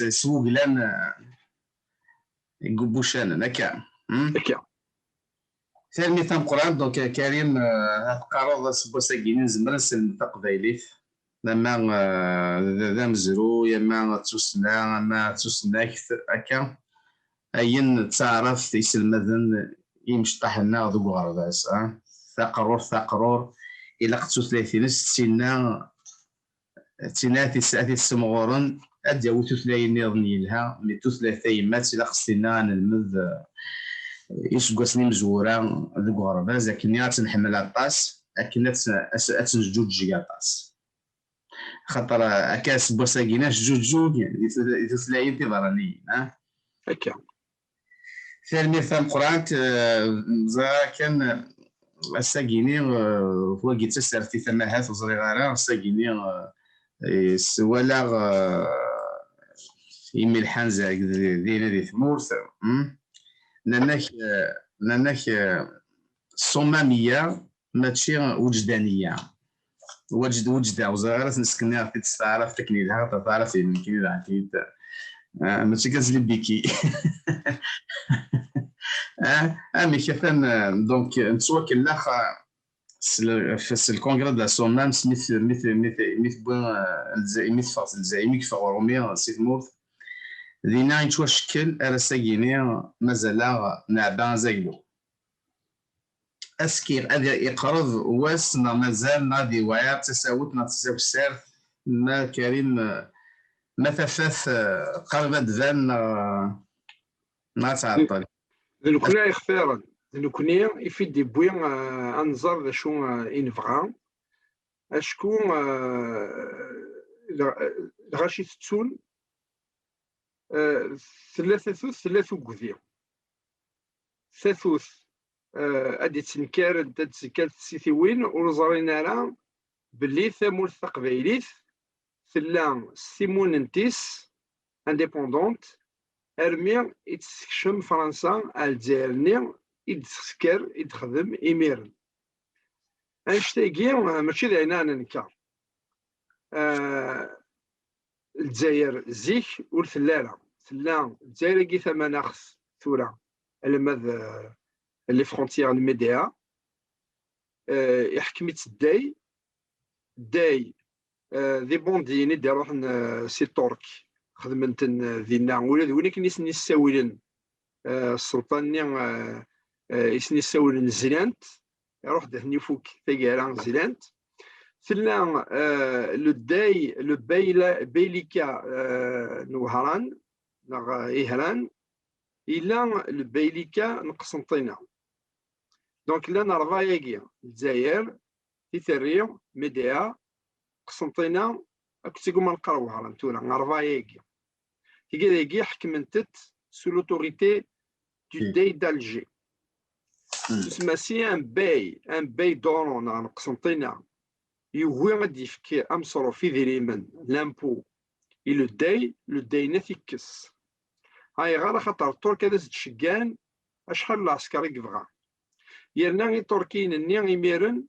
سوقلان يقبوشان هكا ثاني ثم قران دونك كريم تقرض سبوساكين زمرا سن تقبايليت لما ذا مزرو يما تسنا ما تسناك هكا اين تعرف يسلمذن يمشطح لنا ذوك غرباس ثقرور إلا قتو 30 ستينا تسعة السمغورن أديو تسلاي نيضني لها مي تسلاي ثيمات إلا خصنا نلمذ يسقسني مزورا ذوك غرباز لكن تنحمل الطاس لكن تنجوج جي الطاس خاطر أكاس بوساكيناش جوج تسلاي تيضراني هكا ثاني مثال قرانت زرا كان الساكيني هو قيت سرتي ثماهات وزري غارة الساكيني سوالا يمي الحنزة دينا دي ثمورث لأنك الصمامية ماشي وجدانية وجدة وزارة نسكنها في تستعرف تكني لها تعرف يمكن إذا عكيد ماشي كازلي بيكي مي كيفان دونك نتوكل لاخ في الكونغرس دو سومام سميث بوين فاس الزعيمي كيف رومي سيت مورث دينا يتوشكل على ساكيني مازال نعبان زايلو اسكير هذا يقرض واس مازال نادي وعيا تساوت تساوي السير ما كريم ما تفاث قربت ذان ما تعطل ذنكنا يختارن ذنكنا يفيد بوين انظر شو ينفع اشكون غاشي تسون ثلاثة قذية ثاثوث ادي تنكار تنكار سيثيوين ورزارينا راه باللي ثمول التقبايليت ثلا سيمون انتيس انديبوندونت ارمي يتسكشم فرنسا الجزائرني يتسكر يتخدم ايميرن انشتاقي ماشي داينا نكا الجزائر زيك والثلاله ثلا الجزائر كي ثمن اخس ثورة المذ لي فرونتيير الميديا يحكمت داي ذي بونديني داروح سي تورك خدمت ذينا ولا وين كنيسني الساولن السلطان يسني الساولن زلانت يروح دهني فوك تيغارا زلانت ثلا لو بيليكا نوهران إهران إلا لو بيليكا نقسنطينة دونك لا نرفا ياكي الجزائر تيثري ميديا قسنطينة أكتسيكو ما نقراوها راه نتوما نرفا ياكي تيكي حكمنتت سو لوتوريتي دو داي دالجي تسمى سي ان باي دورون قسنطينة يوهي غادي يفكي أمصروف في ذريمن لامبو لو داي نثيكس هاي غير خاطر الترك هذا تشكان اشحال العسكري كيبغى يرنا التركيين ني يميرن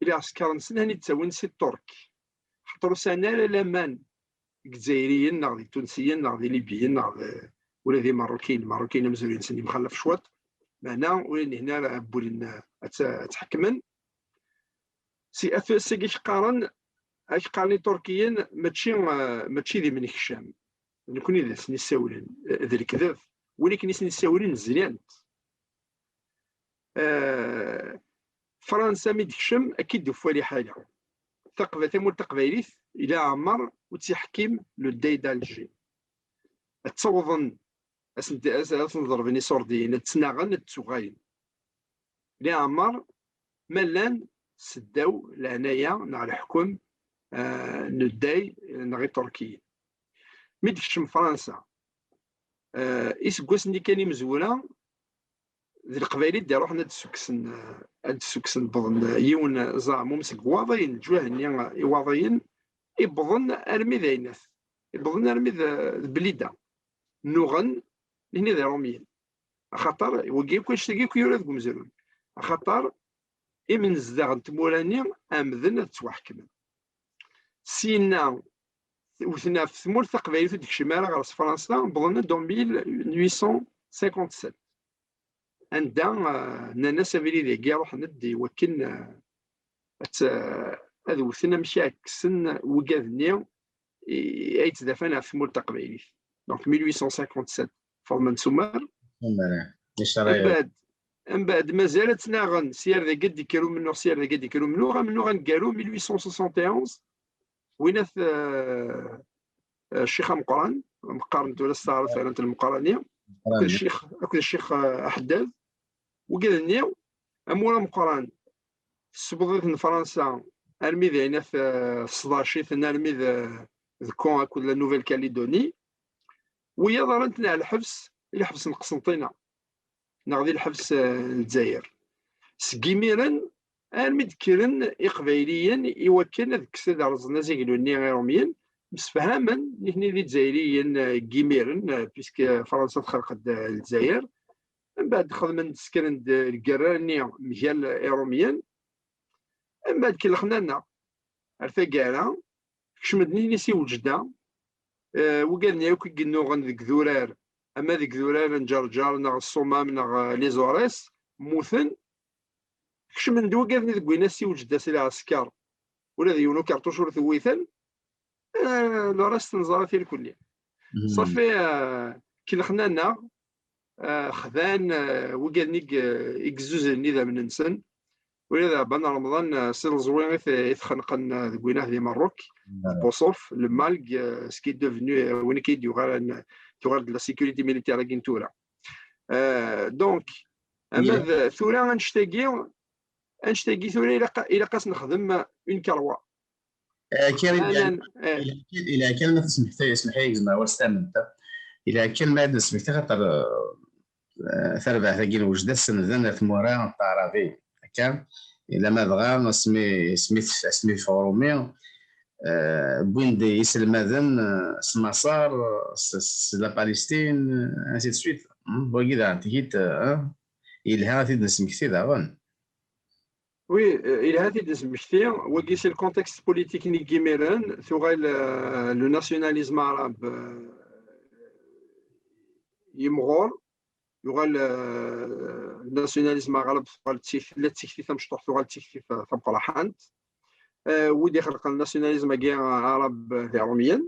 الى عسكر نسن هاني تساوين سي الترك خاطر سنه لامان الجزائريين ناغ دي تونسيين ناغ دي ليبيين ناغ ولا دي ماروكيين مزولين سني مخلف شوط معنا وين هنا راه بولين تحكمن سي سي كيقارن اش قارني تركيين ماشي دي من الشام نكوني ذا سني الساولين ذا الكذاب ولكن سني الساولين مزيانت فرنسا مي تكشم اكيد فوالي حاجه ثقافه تمول تقبايليت الى عمر وتحكيم لو داي دالجي تصوضن اسنضرب بني سوردين تسناغن تسوغاين الى عمر ملان سداو لهنايا نع الحكم نداي نغي تركيا مي تكشم فرنسا إسكوسني كان مزوله ذي القبائليت داروا حنا تسكسن بضن يون زعمو مسك واضين جوهني واضين يبضن ارمي ذاينات يبضن ارمي البليده نوغن هنا ذا روميين خاطر وكيكو يشتاقيكو يورد مزالون خاطر من زداغ تموراني امذن تتوحكم سينا وثنا في ثمور تقبايليت ديك الشمال غير فرنسا بضن 1857 عندها ناس افيلي ذي كاع روح ندي وكن هذا وثنا مشي عكسن وكاذني يتدافن في ثمور تقبايليت دونك 1857 فورمان سومار من بعد مازالت ناغن سير ذا قد يكرو منو سير ذا قد يكرو منو غنقالو 1871 وين الشيخ مقران مقارنة ولا استعرض فعلا المقارنية أكد الشيخ أحداث وقال لي أمورا مقران سبضت من فرنسا أرميذ هنا في 16 ثنا أرميذ ذكون أكد نوفيل كاليدوني ويا ضرنتنا على الحبس إلى حبس القسنطينة نغذي الحبس الجزائر سكيميرا أرميد كيرن إقبايليا يوكلنا ذيك السيدة رزنا زيقلو ني روميا مسفهما نحن ذي جزائريا كيميرن بيسك فرنسا تخلقت الجزائر من بعد خدمنا سكرن الكراني مجال روميا من بعد كي لخنانا عرفا كالا كشمدني نسي وجدا وقالنا يوكي قلنو غن ذيك ذورار اما ذيك ذورار نجرجر نغ الصمام نغ لي زوريس موثن كشمن دو قالني ذيك ويناسي وجدا سي العسكر ولا ذيونو كارتوش ور ثويثن لو راس نزار في الكليه صافي كي لخنانا خذان وقالني اكزوزني ذا من نسن ولذا بان رمضان سير زوين يتخنقن ذكويناه دي مروك بوصوف المالك سكي دوفنو وين كيديو غير تغرد لا سيكوريتي ميليتير كينتورا دونك اما ثورا انشتاقي ثورا الى قاس نخدم اون كاروا كريم الى كلمه تسمح لي زعما واستمنت الى كلمه نسمح خاطر ثربع ثقيل وجد السنذان ثمورا الطرافي هكا الا ما بغا اسمي فورومي بوين دي يسلمذن سماسار لا باليستين انسي دو سويت وكذا تيت الها تي نسمك كثير غون وي الها تي نسمك كثير وكي سي الكونتكست بوليتيك ني كيميران ثوغال لو ناسيوناليزم عرب يمغور يغال الناسيوناليزم عرب ثوغال لا تيكثي مشطوح ثوغال تيكثي مقرحانت ودي خلق الناسيوناليزم كاع عرب روميا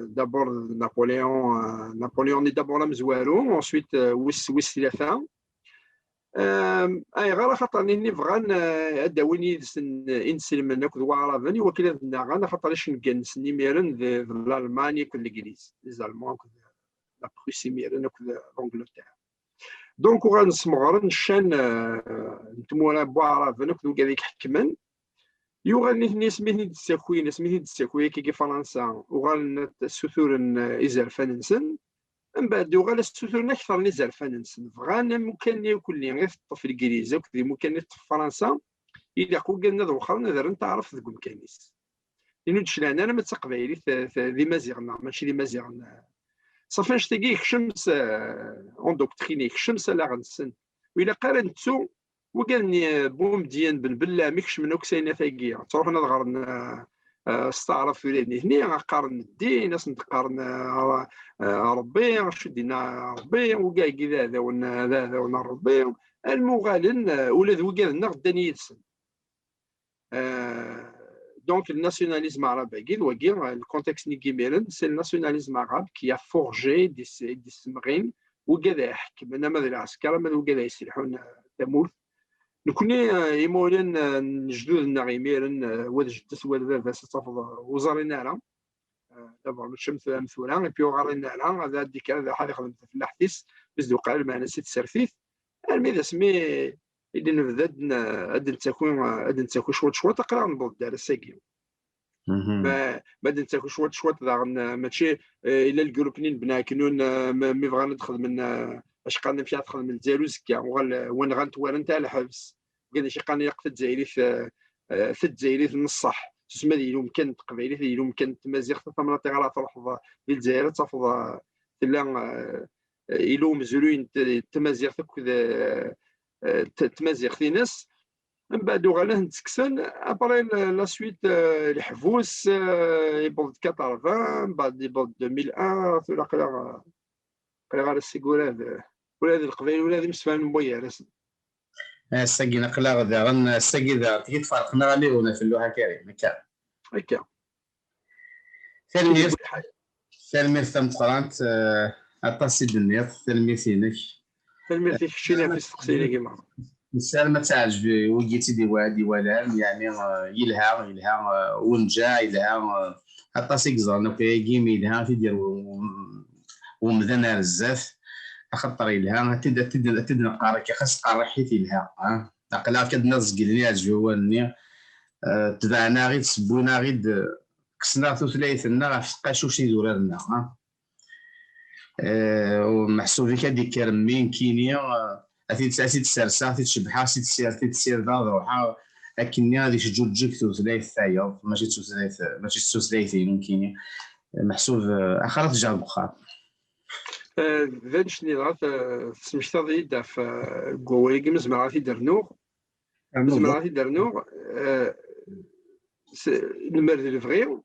دابور نابليون ني دابور مزوارو اونسويت ويس ثلاثه اي غير خاطر ني بغان اداوني انسلم ناكل وعربني وكلا نغانا خاطر اش نكنس نيميرن الالماني كل الانجليز الالمان لا بروسي ميرن ناكل لونجلتير دونك غنسمغر نشان نتمولا بوعرب ناكل كذاك حكمن يغني سميتني تساكوي كي فرنسا وغال السثور إزرفان نسن من بعد وغال السثور أكثر نزرفان نسن فغانا ممكن يكون لي غير في الإنجليزية وكذا ممكن في فرنسا إذا قلنا ذو خلنا نذر تعرف ذوك مكانيس لأنه تشلان أنا متقبلي ذي مازيغنا ماشي ذي مازيغنا صافي نشتاقي الشمس اون دوكتريني الشمس لا غنسن وإلا قارنتو وقالني بوم ديان بن بلا ميكش من اوكسينا ثاقيه تروح نظهر استعرف في ولادني هنا قارن الدين ناس نقارن ربي شو دينا ربي وكاع كذا هذا ونا ربي المغالن ولاد وقالنا غداني يتسن دونك الناسيوناليزم العرب كيل وكيل الكونتكست نيكيميرن سي الناسيوناليزم العرب كي فورجي دي سمغين وكذا يحكم انا ماذا العسكر ماذا وكذا يسلحون تموت نكوني يمولن جدودنا غيميرن واد جدس واد بابا ستفض وزارينا على دابا الشمس مثولا بيو غارينا على هذا ديك هذا حال خدمت في الحديث بزدو قال معنا سيت سرفيف الميدا سمي اللي نبدا اد نتاكو شوط تقرا نبض دار الساقي بعد نتاكو شوط ماشي الا الجروبنين بنا كنون مي بغا ندخل من اش قالنا مشى ندخل من الزالوز كاع وين غنتوالى نتاع الحبس قال شي قاني يقف الجزائري في الجزائري في النصح تسمى ديالو مكان تقبيلي ديالو مكان تمازيغ في مناطق على تروح للجزائر تفض تلا إلو مزروين تمازيغ تمازيغ في ناس من بعد غاله نتسكسن ابري لا سويت الحبوس يبلد 80 بعد يبلد 2001 ثم قال غير السيكورات ولا هذه القبائل ولا هذه مسفان مبويا رسم الساقي نقلا غدا غن الساقي ذا تيت فرقنا عليه ولا في اللوحه كريم هكا ثلميذ ثم قرانت اطاسي النيط ثلميذينك الميرتي كشينا في السقسيني كيما السلام ما تعجب وجيتي دي ولان يعني يلها ونجا يلها حتى سيكزان في جيم يلها تيدير ومدن بزاف خاطر يلها تبدا نقارك خاص قاري حيت يلها عقلا كدنا زقلني الجواني تبعنا غير تسبونا غير كسنا ثلاثنا في قاشوشي دورنا ومحسوب لك هذيك كرمين كينيا أتيت تسرسا تشبحها تسير ذا روحها لكن هذيك جوجك ثلاث ثايا ماشي ثلاثين ممكن محسوب اخرت جا البخار ذا شني غات سمشتاضي دا في كوالي مزمراتي درنوغ مزمراتي درنوغ المرد الفغير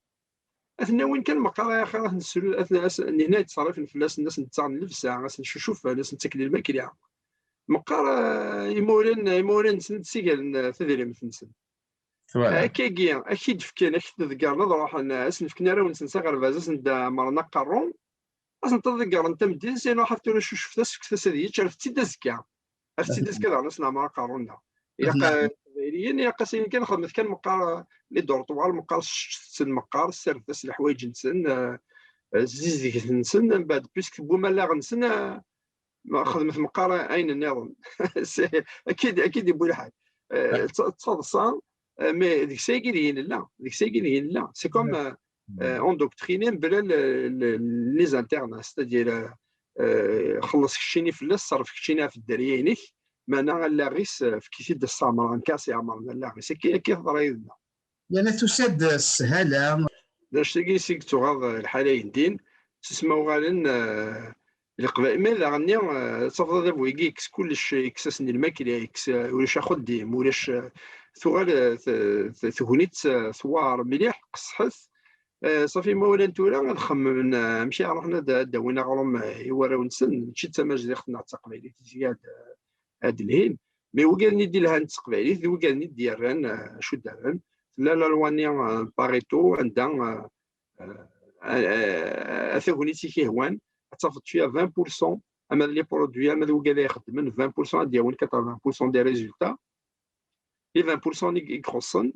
اثنا وين كان مقال اخر نسول هنا يتصرف الفلاس الناس نتاع النفس نشوف الناس نتاكل الماكله مقال يمولن سيقال تدري مثل كاكي اكيد فكان تذكر نروح الناس فكنا راه نسنسا غير فازاس ندا مرنا قارون اصلا تذكر انت مدين سينو حفتو شوف فاس هذه عرفتي دازكا على ناس مع قارون دا يا قاسين كان خدمت كان مقال لي دور طوال مقال مقال السيرفس الحوايج نسن زيزيك نسن من بعد بيسك بوما لا غنسن خدمت مقال اين النظام اكيد يبو الحال تصادصا مي ديك سايقين لا سي كوم اون دوكترينين بلا لي زانترن ستادير خلص كشيني في الصرف كشيني في الدريينيك مانا لا غيس في كيفيد السامر نكاسي عمرنا لا غيس كيف ضريدنا يعني تسد السهاله باش تلقي سيكتو غاض الحالين دين تسمعوا غالن القبائل ماذا غني تفضل بويكي اكس كلش اكسسني الماكله اكس ولاش خديم ولاش ثغال ثغنيت ثوار مليح قصحت صافي مولا نتولا غنخمم نمشي رحنا داوينا غروم يوراو نسن ماشي تما جدي ختنا التقبيلي تجي هاد الهين مي وكان ندي لها التقبيلي وكان ندي ران شو دارن لا لواني باريتو عندها ثغنيتي كيهوان تصافط فيها 20% اما لي برودوي اما وكان يخدمن 20% ديال 80% دي ريزولتا لي 20% اللي يخصن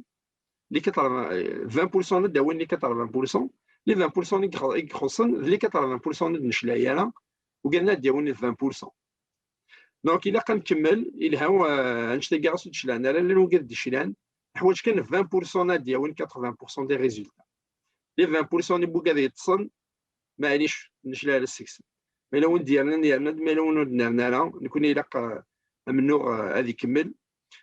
لي 20% نداوين لي 80% لي 20% اللي يخصن لي 80% نشلايا انا وقالنا دياوني 20% دونك الا كنكمل الها نشتي كاع سود شلان انا لو قد شلان حوايج كان 20% دياون 80% دي ريزولتا لي 20% اللي بو قاعد يتصن معليش نشلا على السكس مي لو ديالنا مي لو درنا نكون الا منو غادي يكمل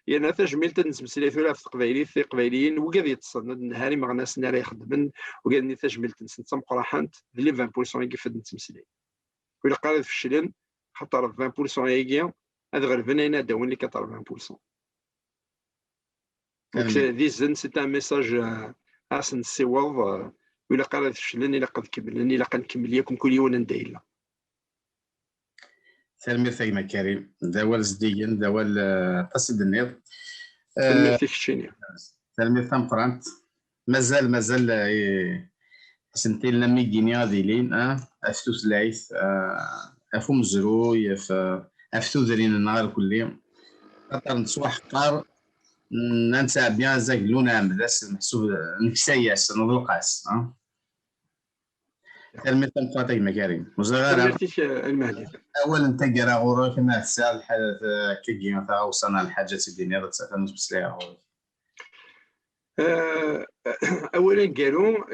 يعني تجميل تنسمسلي ثلاث قبايلي في قبايليين وقاعد يتصل النهاري ما غناس ناري يخدمن وقاعد ني تجميل تنسن مقراحنت لي 20% يقفد نتمسلي ولا قال في الشلن خاطر 20% يجي هذا غير بنينا داون لي 80% دونك دي زن سي ان ميساج اسن سيوض ولا قال في الشلن الا قد كمل الا كنكمل ياكم كل يوم ندايلا سلمي سيما كريم دوال زديين دوال قصد النيض سلمي فيك الشيني سلمي ثم قرانت مازال سنتين لم يجيني هذه لين افتو سلايث افو مزروي افتو ذرين النهار كل يوم خاطر نسوا حقار ننسى بيان زاك لونا مدرس محسوب نكساياس نضلقاس سلمي ثم قرانت مكارم سلمي فيك المهدي اولا انت قرا غورو كما تسال الحدث كي مثلا وصلنا لحاجه الدنيا تسال نفس ليها اولا قالوا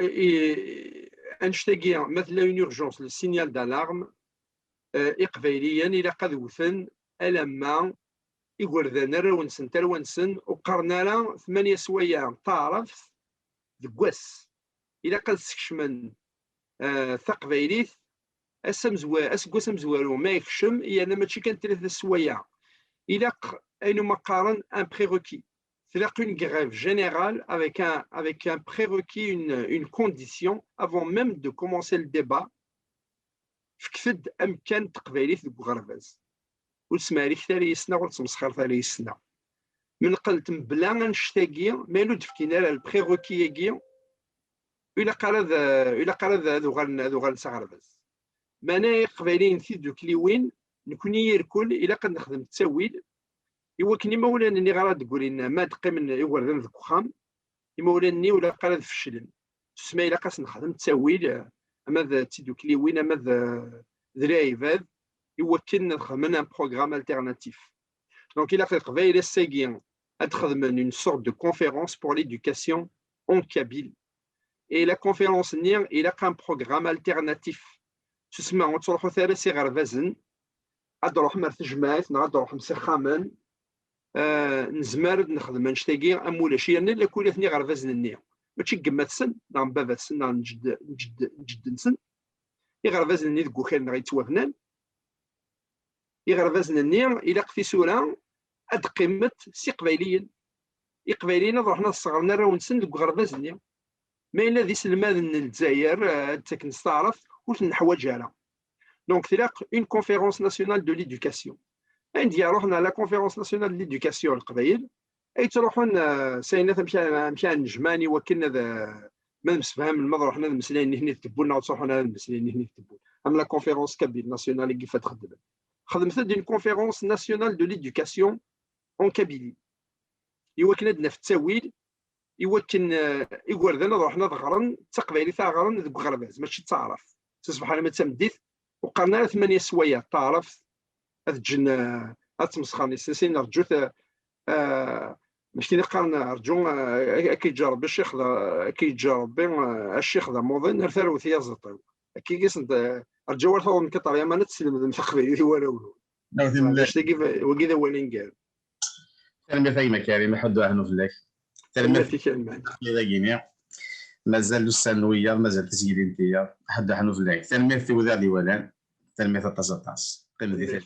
انشتاقي مثلا اون اورجونس لو سينيال دالارم اقباليا الى قد وثن الما يقردنا رونسن ترونسن وقرنا لا 8 سوايع طارف دكواس الى قد سكشمن ثقبيليث اسكو مزوالو ما يكشم انا ماشي كان 3 سوايع الى اينما قارن ان بريروكي c'est-à-dire qu'une grève générale avec un prérequis, une condition avant même de commencer le débat فكفد امكان تقبيلي في الغرباز وسماري ثاني يسنا وتمسخر ثاني يسنا من قلت بلا نشتاقي مالو تفكينا البريروكي يجي الى قال ذا ذو غنسى غرباز مانا قبيلين في دوك لي وين نكوني يركل الى قد نخدم التاويل ايوا كني مولانني غير تقول لنا ما دقي من يوردن ذاك الخام مولانني ولا قال فشلن تسمى الى قاس نخدم التاويل اما تيدوكلي وين اما ذرايفاد يمكن نخدم ان بروغرام التيرناتيف. دونك الى قبيله الساكين ادخدم une sorte de conférence pour l'éducation en kabyle. Et la conférence نير الى قام بروغرام التيرناتيف تسمى تروحوا ثلاثه غير فازن غادروح مرت جماعات غادروح مسخامن نزمر نخدم نشتاقي امولاشي انا لا كولاتني غير فازن النية ماشي كمات سن نعم بابا سن نعم نجد نسن غير فازن النية دكو خير غيتوافنان غير فازن النية الى قفي سوره اد قيمت سي قبايليين قبايليين روحنا صغرنا راه نسن دكو غير فازن النية ما الا ذي سلمان الجزائر تاك نستعرف واش نحواجها لها. دونك تلاق اون كونفيرونس ناسيونال دو ليدوكاسيون عندي روحنا لا كونفيرونس ناسيونال دو ليدوكاسيون القبايل اي تروحون ساينات مشى نجماني وكلنا ما نسفهم المضر روحنا المسلين هنا تبونا وتصروحنا المسلين هنا تبون ام لا كونفيرونس كابيل ناسيونال كيف تخدم خدمت دي كونفيرونس ناسيونال دو ليدوكاسيون اون كابيلي يوكلنا في التاويل يوكن يقول روحنا ضغرن تقبايلي تاع غرن ذوك غرباز ماشي تعرف تصبح انا ما تمديت وقالنا 8 سوايع تعرف الجن اتمسخاني سين رجو ماشي قالنا رجو كيجرب الشيخ كيجرب الشيخ ذا موضن رثلو ثيا زطيو كيس رجو ورثو من كطريا ما نتسلم من تقبايلي ولا باش تجي وكذا وين قال كلمه ثايمه كريم حدو اهنو فيك كلمه مازال الثانويه مازال تسجيل انتيا حد حنو فلاك تنمير في وذا ديوالان تنمير 13 قيم ديال